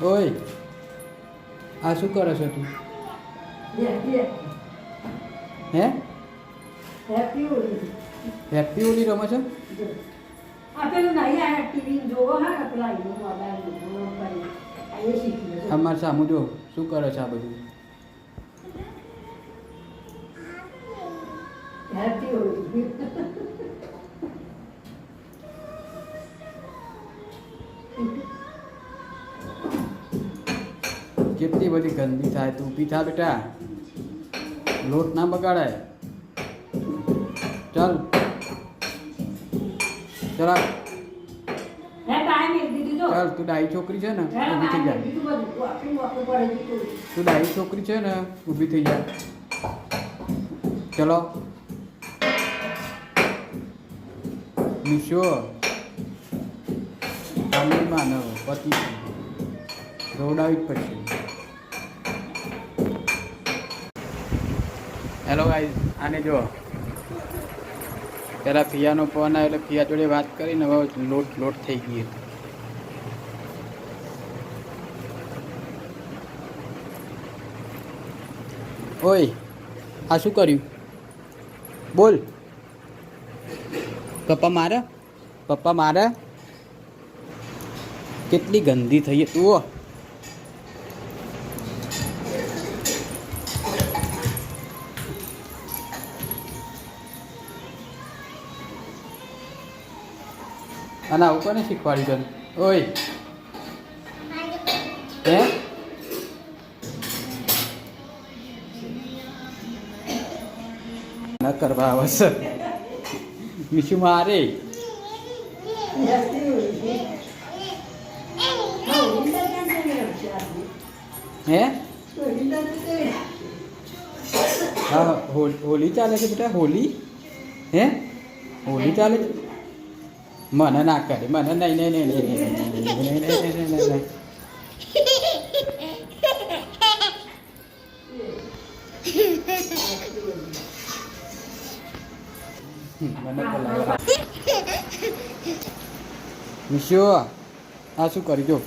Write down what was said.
ઓય આ શું કરે છે તું? હે હેપી હોલી રમે છે? અમારે સામું જો શું કરે છે આ બધું? કેટલી બધી ગંદી થાય તું ઊભી થા બેટા, લોટ ના બગાડાય. ચાલ ચલા ચાલ, તું ડાઈ છોકરી છે ને ઊભી થઈ જાય. તું ડાઈ છોકરી છે ને ઊભી થઈ જાય. ચલો મિશો માનવ પતિ દોડાવી જ પડશે. હેલો ગાઈસ, આને જો પહેલાં ફિયાનો ફોન આવ્યો એટલે ફિયા જોડે વાત કરીને હવે લોટ થઈ ગઈ. ઓય આ શું કર્યું? બોલ. પપ્પા મારે કેટલી ગંદી થઈ તું. અને આવું કોને શીખવાડ્યું તને? ઓય હે ન કરવા આવશે મીશુ મારે. હે હા હોલી ચાલે છે બેટા, હોલી. હે હોલી ચાલે છે? મને ના કરે, મને નહીં. મને મિશુ આ શું કરી જો